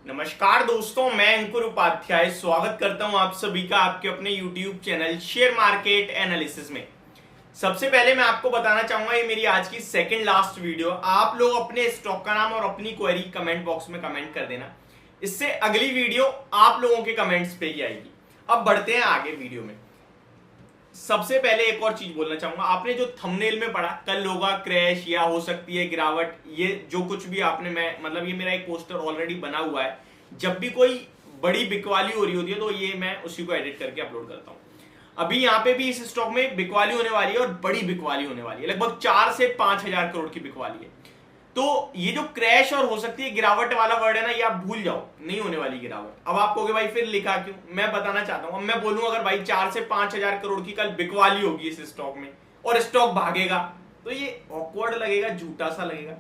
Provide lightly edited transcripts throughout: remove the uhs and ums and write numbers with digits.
नमस्कार दोस्तों, मैं अंकुर उपाध्याय स्वागत करता हूं आप सभी का आपके अपने YouTube channel share market analysis में। सबसे पहले मैं आपको बताना चाहूंगा, ये मेरी आज की सेकंड लास्ट वीडियो। आप लोग अपने स्टॉक का नाम और अपनी क्वेरी कमेंट बॉक्स में कमेंट कर देना। इससे अगली वीडियो आप लोगों के कमेंट्स पे ही आएगी। अब बढ़ते हैं आगे वीडियो में। सबसे पहले एक और चीज बोलना चाहूंगा, आपने जो थंबनेल में पढ़ा कल होगा क्रैश या हो सकती है गिरावट, ये जो कुछ भी आपने ये मेरा एक पोस्टर ऑलरेडी बना हुआ है। जब भी कोई बड़ी बिकवाली हो रही होती है तो ये मैं उसी को एडिट करके अपलोड करता हूं। अभी यहाँ पे भी इस स्टॉक में बिकवाली होने वाली है और बड़ी बिकवाली होने वाली है, लगभग 4 से 5 हजार करोड़ की बिकवाली है। तो ये जो क्रैश और हो सकती है गिरावट वाला वर्ड है ना, ये आप भूल जाओ, नहीं होने वाली गिरावट। अब आप कहोगे भाई फिर लिखा क्यों, मैं बताना चाहता हूं। अब मैं बोलूं अगर भाई 4 से 5 हजार करोड़ की कल बिकवाली होगी इस स्टॉक में और स्टॉक भागेगा तो ये ऑकवर्ड लगेगा, झूठा सा लगेगा।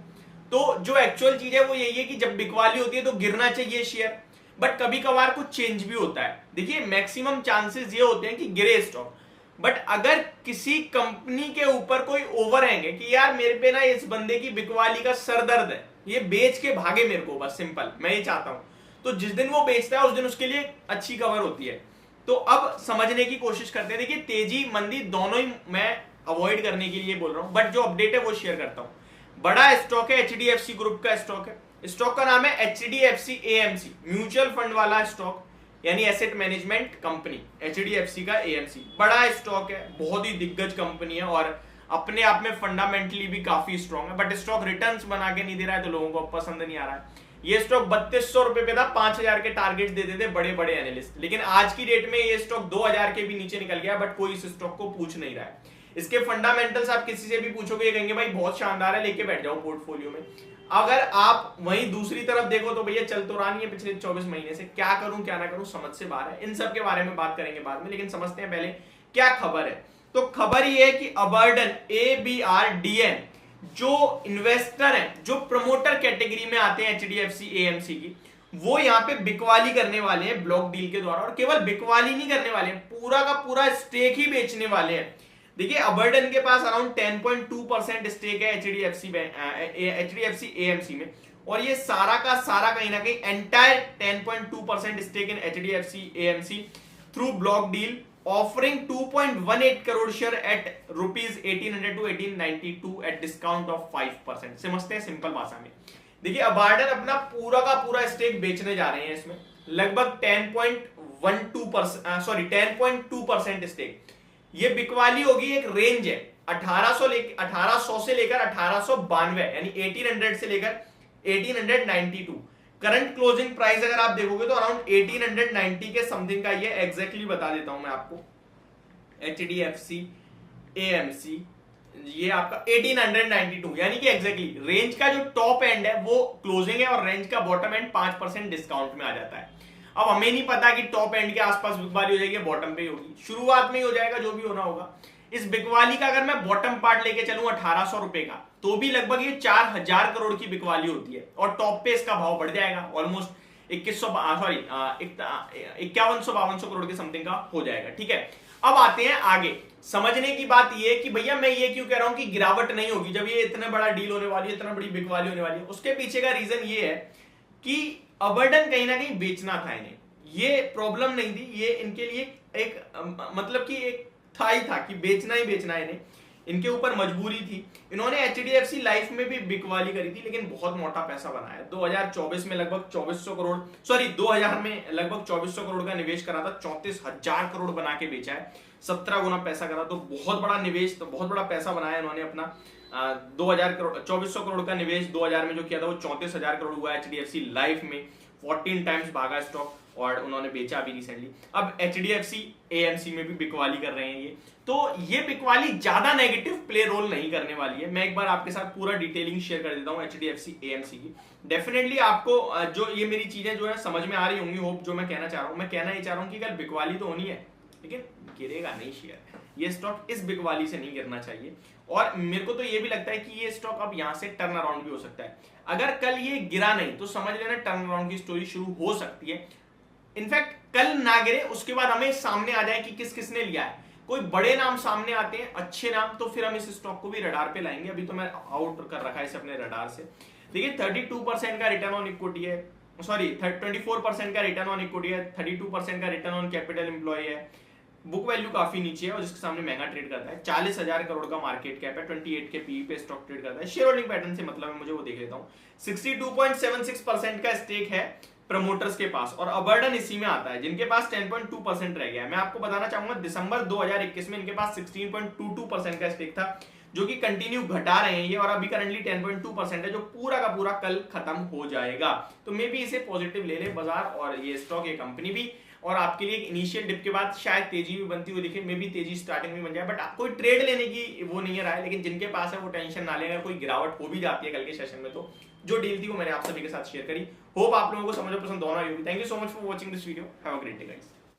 तो जो एक्चुअल चीज है वो यही है कि जब बिकवाली होती है तो गिरना चाहिए शेयर, बट कभी कभार कुछ चेंज भी होता है। देखिए मैक्सिमम चांसेस ये होते हैं कि गिरे स्टॉक, बट अगर किसी कंपनी के ऊपर कोई ओवरहैंग है कि यार मेरे पे ना इस बंदे की बिकवाली का सर दर्द है, ये बेच के भागे मेरे को, बस सिंपल मैं ये चाहता हूं, तो जिस दिन वो बेचता है उस दिन उसके लिए अच्छी खबर होती है। तो अब समझने की कोशिश करते हैं। देखिए तेजी मंदी दोनों ही मैं अवॉइड करने के लिए बोल रहा हूं, बट जो अपडेट है वो शेयर करता हूं। बड़ा स्टॉक है, एचडीएफसी ग्रुप का स्टॉक है। स्टॉक का नाम है एचडीएफसी एएमसी, म्यूचुअल फंड वाला स्टॉक, यानी एसेट मैनेजमेंट कंपनी, एचडीएफसी का एएमसी। बड़ा स्टॉक है, बहुत ही दिग्गज कंपनी है और अपने आप में फंडामेंटली भी काफी स्ट्रॉन्ग है, बट स्टॉक रिटर्न्स बना के नहीं दे रहा है तो लोगों को पसंद नहीं आ रहा है। ये स्टॉक 3200 रुपए पे था, 5000 के टारगेट देते थे बड़े बड़े एनालिस्ट, लेकिन आज की डेट में ये स्टॉक 2000 के भी नीचे निकल गया, बट कोई इस स्टॉक को पूछ नहीं रहा है। इसके फंडामेंटल्स आप किसी से भी पूछोगे, ये कहेंगे भाई बहुत शानदार है, लेके बैठ जाओ पोर्टफोलियो में। अगर आप वहीं दूसरी तरफ देखो तो भैया चल तो रहा नहीं है पिछले 24 महीने से, क्या करूं क्या ना करूं समझ से बाहर है। इन सब के बारे में बात करेंगे बाद में, लेकिन समझते हैं पहले क्या खबर है। तो खबर ये है कि अबर्डन ABRDN जो इन्वेस्टर है, जो प्रमोटर कैटेगरी में आते हैं एचडीएफसी एएमसी की, वो यहाँ पे बिकवाली करने वाले हैं ब्लॉक डील के द्वारा। और केवल बिकवाली नहीं करने वाले हैं, पूरा का पूरा स्टेक ही बेचने वाले हैं। देखिए अबर्डन के पास अराउंड 10.2% स्टेक है एचडीएफसी एएमसी में, और ये सारा का सारा कहीं ना कहीं entire 10.2% stake in HDFC AMC through block deal offering 2.18 crore share at rupees 1800 to 1892 at discount of 5%। समझते हैं सिंपल भाषा में। देखिए अबर्डन अपना पूरा का पूरा स्टेक बेचने जा रहे हैं इसमें, लगभग 10.2% स्टेक। ये बिकवाली होगी, एक रेंज है 1800 से लेकर 1892, यानी 1800 से लेकर 1892। करंट क्लोजिंग प्राइस अगर आप देखोगे तो अराउंड 1890 के समथिंग का ये एग्जैक्टली बता देता हूं मैं आपको। एचडीएफसी एएमसी ये आपका 1892, यानी कि एग्जैक्टली रेंज का जो टॉप एंड है वो क्लोजिंग है और रेंज का बॉटम एंड 5% डिस्काउंट में आ जाता है। अब हमें नहीं पता कि टॉप एंड के आसपास बिकवाली हो जाएगी, बॉटम पे ही होगी, शुरुआत में ही हो जाएगा, जो भी होना होगा। इस बिकवाली का अगर मैं बॉटम पार्ट लेके चलूं 1800 रुपए का, तो भी लगभग ये 4000 करोड़ की बिकवाली होती है, और टॉप पे इसका भाव बढ़ जाएगा, ऑलमोस्ट 5100-5200 करोड़ के समथिंग का हो जाएगा। ठीक है, अब आते हैं आगे। समझने की बात ये कि भैया मैं ये क्यों कह रहा हूं कि गिरावट नहीं होगी जब ये इतना बड़ा डील होने वाली है, इतना बड़ी बिकवाली होने वाली है। उसके पीछे का रीजन ये है कि अबर्डन कहीं ना कहीं बेचना था इन्हें, ये प्रॉब्लम नहीं थी, ये इनके लिए एक मतलब कि एक था ही था कि बेचना ही बेचना है इन्हें, इनके ऊपर मजबूरी थी। इन्होंने एचडीएफसी लाइफ में भी बिकवाली करी थी, लेकिन बहुत मोटा पैसा बनाया। 2024 में लगभग 2400 करोड़, सॉरी 2000 में लगभग 2400 करोड़ का निवेश करा था, 34,000 करोड़ बना के बेचा है, 17 गुना पैसा करा। तो बहुत बड़ा निवेश, तो बहुत बड़ा पैसा बनाया इन्होंने अपना। 2000 करोड़ 2400 करोड़ का निवेश 2000 में जो किया था वो 34,000 करोड़ हुआ एचडीएफसी लाइफ में, 14 टाइम्स भागा स्टॉक, और उन्होंने बेचा भी रिसेंटली। अब एचडीएफसी एएमसी में भी बिकवाली कर रहे हैं ये, तो ये बिकवाली ज्यादा नेगेटिव प्ले रोल नहीं करने वाली है। मैं एक बार आपके साथ पूरा डिटेलिंग शेयर कर देता हूं एचडीएफसी एएमसी की। डेफिनेटली आपको जो ये मेरी चीजें जो है समझ में आ रही होंगी, होप जो मैं कहना चाह रहा हूं। मैं कहना ये चाह रहा हूं कि कल बिकवाली तो होनी है, लेकिन गिरेगा नहीं शेयर, ये स्टॉक इस बिकवाली से नहीं गिरना चाहिए। और मेरे को तो ये भी लगता है कि ये स्टॉक अब यहां से टर्न अराउंड भी हो सकता है। अगर कल ये गिरा नहीं तो समझ लेना टर्न अराउंड की स्टोरी शुरू हो सकती है। इनफैक्ट कल ना गिरे उसके बाद हमें सामने आ जाए कि किस किसने लिया है, कोई बड़े नाम सामने आते हैं, अच्छे नाम, तो फिर हम इस स्टॉक को भी रडार पे लाएंगे। अभी तो मैं आउट कर रखा है इसे अपने रडार से। देखिए 32% का रिटर्न ऑन इक्विटी है, सॉरी 24% का रिटर्न ऑन इक्विटी है, 32% का रिटर्न ऑन कैपिटल एम्प्लॉय है, बुक वैल्यू काफी नीचे है और जिसके सामने महंगा ट्रेड करता है, 40,000 करोड़ का मार्केट कैप है, 28 के पीई पे स्टॉक ट्रेड करता है। शेयर होल्डिंग पैटर्न से मतलब है मुझे, वो देख लेता हूँ। 62.76% का स्टेक है प्रमोटर्स के पास और अबर्डन इसी में आता है जिनके पास 10.2% रह गया है। मैं आपको बताना चाहूंगा दिसंबर 2021 में इनके पास 16.22% का स्टेक था, जो कि कंटिन्यू घटा रहे हैं ये, और अभी करंटली 10.2% है, जो पूरा का पूरा कल खत्म हो जाएगा। तो मे भी इसे पॉजिटिव ले ले बाजार और ये स्टॉक, ये कंपनी भी, और आपके लिए एक इनिशियल डिप के बाद शायद तेजी भी बनती हुई दिखे, मे भी तेजी स्टार्टिंग में बन जाए, बट कोई ट्रेड लेने की वो नहीं रहा है। लेकिन जिनके पास है वो टेंशन ना ले, अगर कोई गिरावट हो भी जाती है कल के सेशन में तो जो डील थी वो मैंने आप सभी के साथ शेयर करी। होप आप लोगों को समझ पसंद दोनों आई होगी। Thank you so much for watching this video. Have a great day guys.